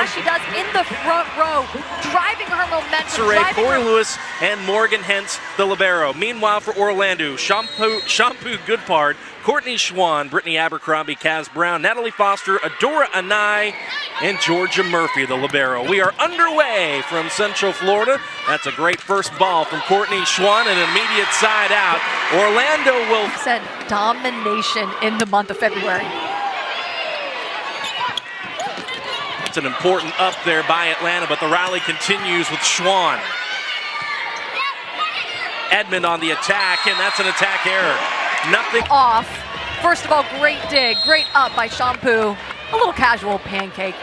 as she does in the front row, driving her momentum. Corey Lewis and Morgan Hentz, the libero. Meanwhile, for Orlando, Shampoo Goodpart, Courtney Schwann, Brittany Abercrombie, Kaz Brown, Natalie Foster, Adora Anai, and Georgia Murphy, the libero. We are underway from Central Florida. That's a great first ball from Courtney Schwann, an immediate side out. Orlando will said domination in the month of February. It's an important up there by Atlanta, but the rally continues with Schwann. Edmond on the attack, and that's an attack error. Nothing off. First of all, great dig, great up by Shampoo. A little casual pancake.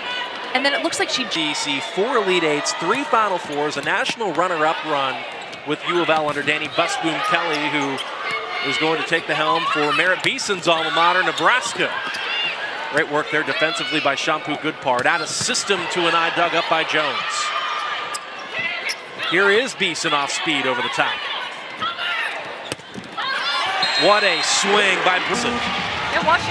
And then it looks like she GC 4 Elite Eights, 3 Final Fours, a national runner-up run with U of L under Danny Busboom Kelly, who is going to take the helm for Merritt Beeson's alma mater, Nebraska. Great work there defensively by Shampoo Goodpart. Out of system to an eye dug up by Jones. Here is Beeson off speed over the top. What a swing by Beeson. And watch,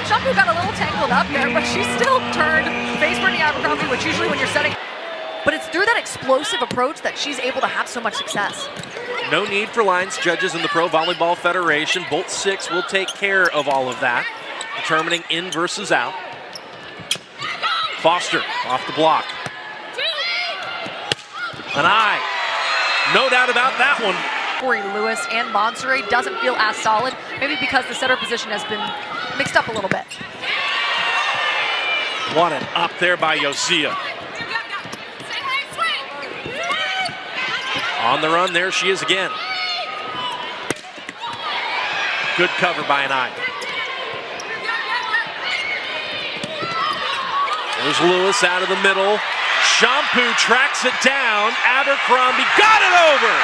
Shampoo got a little tangled up there, but she still turned face Brittany Abercrombie, which usually when you're setting. But it's through that explosive approach that she's able to have so much success. No need for lines judges in the Pro Volleyball Federation. Bolt 6 will take care of all of that, determining in versus out. Foster off the block. An eye. No doubt about that one. Corey Lewis and Monserrat doesn't feel as solid, maybe because the setter position has been mixed up a little bit. What an up there by Yosia. On the run, there she is again. Good cover by an eye. There's Lewis out of the middle. Shampoo tracks it down. Abercrombie got it over.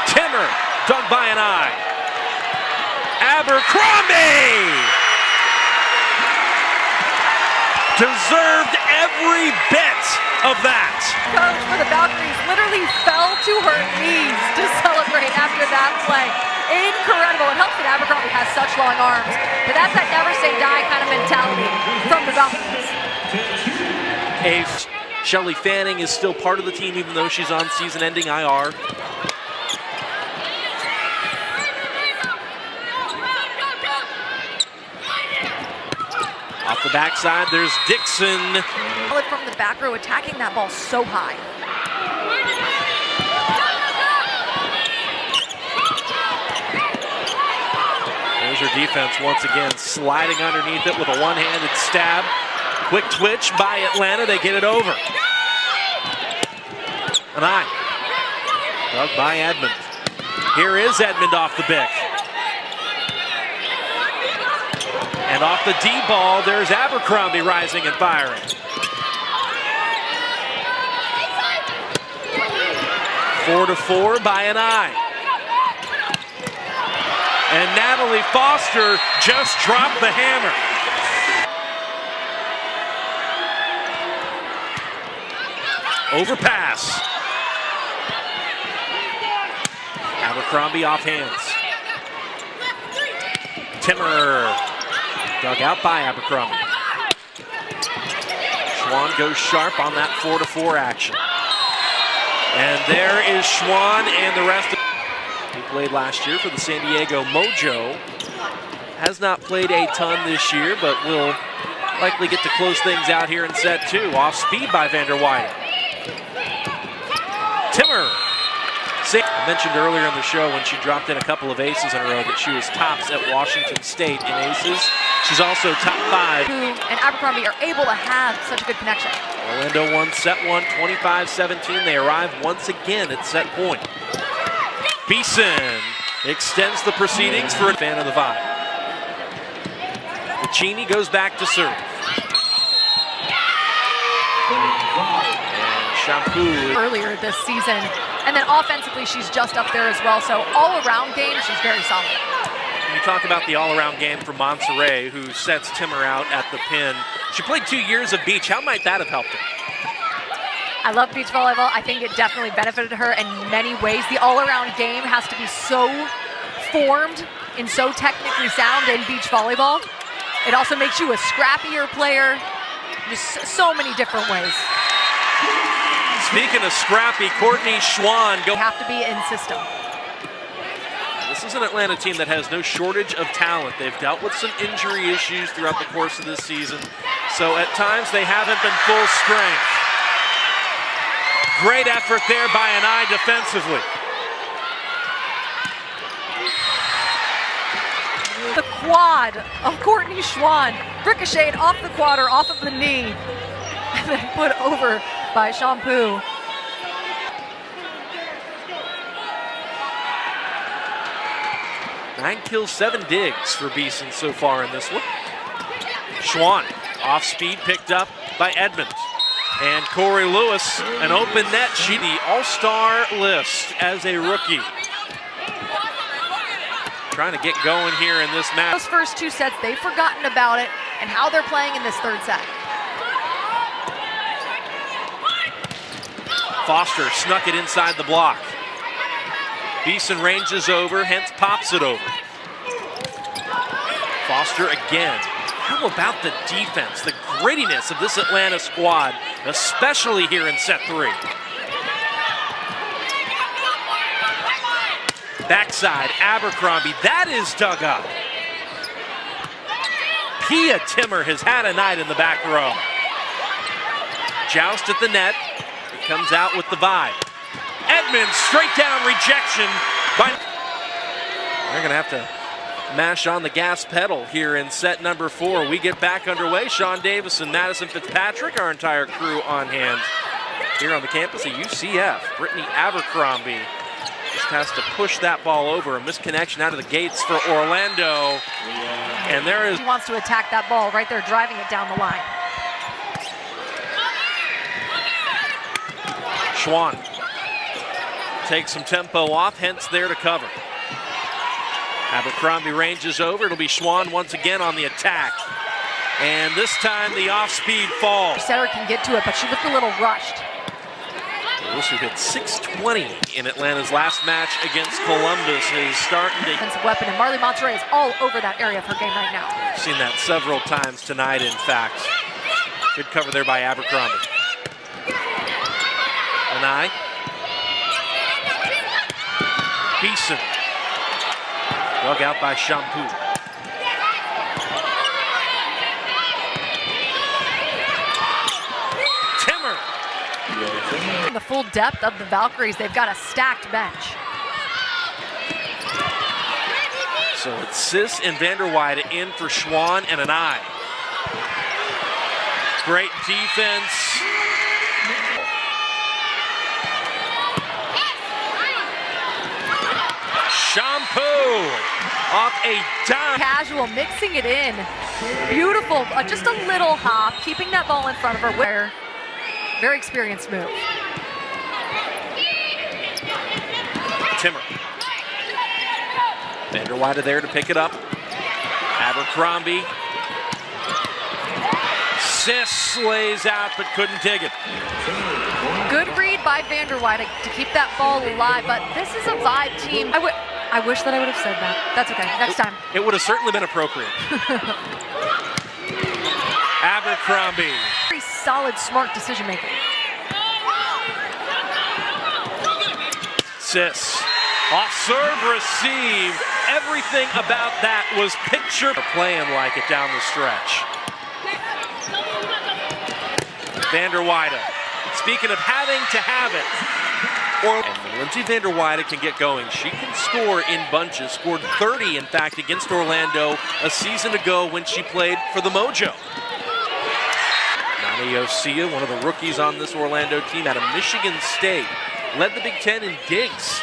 Timmer dug by an eye. Abercrombie deserved every bit of that. Coach for the Valkyries literally fell to her knees to celebrate after that play. Incredible. It helps that Abercrombie has such long arms, but that's that never say die kind of mentality from the Valkyries. Shelly Fanning is still part of the team even though she's on season-ending IR. Off the backside, there's Dixon. From the back row, attacking that ball so high. There's her defense once again, sliding underneath it with a one-handed stab. Quick twitch by Atlanta, they get it over. An eye. Dug by Edmond. Here is Edmond off the bick. And off the D ball, there's Abercrombie rising and firing. 4-4 by an eye. And Natalie Foster just dropped the hammer. Overpass. Abercrombie off hands. Timmer dug out by Abercrombie. Schwann goes sharp on that 4-4 action. And there is Schwann and the rest of. He played last year for the San Diego Mojo. Has not played a ton this year, but will likely get to close things out here in set 2. Off speed by Vander Weyden. Timmer. I mentioned earlier in the show when she dropped in a couple of aces in a row that she was tops at Washington State in aces. She's also top 5. And Abercrombie are able to have such a good connection. Orlando won set 1, 25-17. They arrive once again at set point. Beeson extends the proceedings for a fan of the vibe. Puccini goes back to serve. And Shampoo. Earlier this season. And then offensively, she's just up there as well. So all-around game, she's very solid. When you talk about the all-around game from Monserrat, who sets Timmer out at the pin. She played 2 years of beach. How might that have helped her? I love beach volleyball. I think it definitely benefited her in many ways. The all-around game has to be so formed and so technically sound in beach volleyball. It also makes you a scrappier player. Just so many different ways. Speaking of scrappy, Courtney Schwann. They have to be in system. This is an Atlanta team that has no shortage of talent. They've dealt with some injury issues throughout the course of this season. So at times they haven't been full strength. Great effort there by Anai defensively. The quad of Courtney Schwann ricocheted off the quad or off of the knee and then put over by Shampoo. Nine kills, 7 digs for Beeson so far in this one. Schwann off speed, picked up by Edmonds. And Corey Lewis, an open net. She the all-star list as a rookie. Trying to get going here in this match. Those first 2 sets, they've forgotten about it and how they're playing in this 3rd set. Foster snuck it inside the block. Beeson ranges over, hence pops it over. Foster again. How about the defense, the grittiness of this Atlanta squad, especially here in set 3. Backside, Abercrombie, that is dug up. Pia Timmer has had a night in the back row. Joust at the net, he comes out with the vibe. Edmonds, straight down rejection by... They're gonna have to mash on the gas pedal here in set number 4. We get back underway. Sean Davis and Madison Fitzpatrick, our entire crew on hand here on the campus of UCF. Brittany Abercrombie just has to push that ball over. A misconnection out of the gates for Orlando. And there is... He wants to attack that ball right there, driving it down the line. Schwann takes some tempo off, hence there to cover. Abercrombie ranges over. It'll be Schwann once again on the attack. And this time the off-speed fall. Setter can get to it, but she looked a little rushed. Lewis, who hit 620 in Atlanta's last match against Columbus, is starting to... Defensive weapon, and Marley Monterey is all over that area of her game right now. We've seen that several times tonight, in fact. Good cover there by Abercrombie. Anai. Beeson. Dug out by Shampoo. Timmer. The full depth of the Valkyries, they've got a stacked bench. So it's Sis and Vanderweide in for Schwann and Anai. Great defense. Shampoo off a dime. Casual, mixing it in. Beautiful, just a little hop, keeping that ball in front of her. Very experienced move. Timmer. Vanderweide there to pick it up. Abercrombie. Sis lays out but couldn't dig it. Good read by Vanderweide to keep that ball alive, but this is a vibe team. I wish that I would have said that. That's okay, next time. It would have certainly been appropriate. Abercrombie. Very solid, smart decision making. Sis. Off serve, receive. Everything about that was picture playing like it down the stretch. Vanderweide. Speaking of having to have it. And Lindsay Vanderweide can get going. She can score in bunches. Scored 30, in fact, against Orlando a season ago when she played for the Mojo. Nana Yosia, one of the rookies on this Orlando team out of Michigan State, led the Big Ten in digs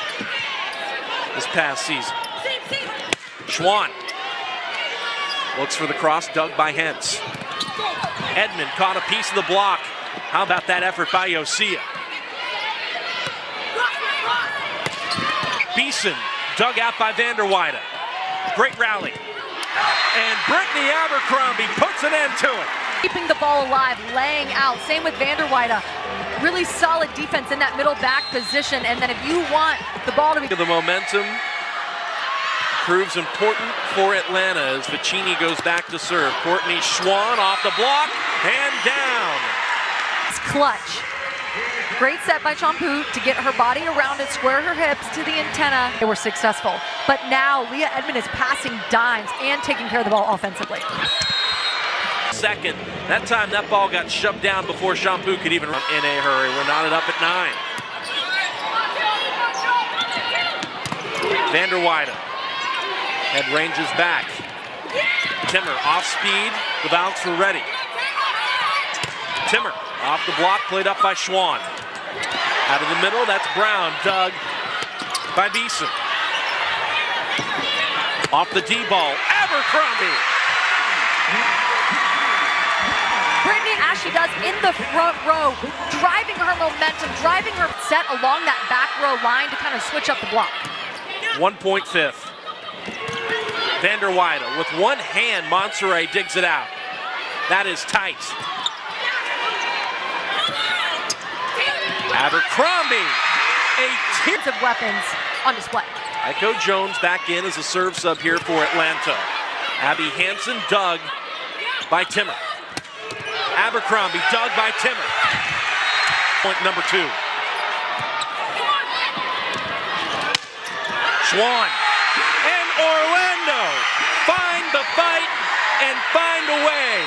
this past season. Schwann looks for the cross, dug by Hentz. Edmond caught a piece of the block. How about that effort by Yosia? Beeson dug out by Vanderweide. Great rally. And Brittany Abercrombie puts an end to it. Keeping the ball alive, laying out. Same with Vanderweide. Really solid defense in that middle back position. And then if you want the ball to be... The momentum proves important for Atlanta as Vicini goes back to serve. Courtney Schwann off the block. Hand down. It's clutch. Great set by Champu to get her body around it, square her hips to the antenna. They were successful. But now Leah Edmond is passing dimes and taking care of the ball offensively. Second. That time that ball got shoved down before Champu could even run in a hurry. We're knotted up at 9. Vanderweide. Head ranges back. Timmer off speed. The bounce for ready. Timmer off the block, played up by Schwann. Out of the middle, that's Brown, dug by Beeson. Off the D ball, Abercrombie. Brittany, as she does in the front row, driving her momentum, driving her set along that back row line to kind of switch up the block. 1 point fifth. Vanderweide with one hand, Monserrat digs it out. That is tight. Abercrombie, a tip of weapons on display. Echo Jones back in as a serve sub here for Atlanta. Abby Hansen dug by Timmer. Abercrombie dug by Timmer. Point number 2. Schwann and Orlando find the fight and find a way.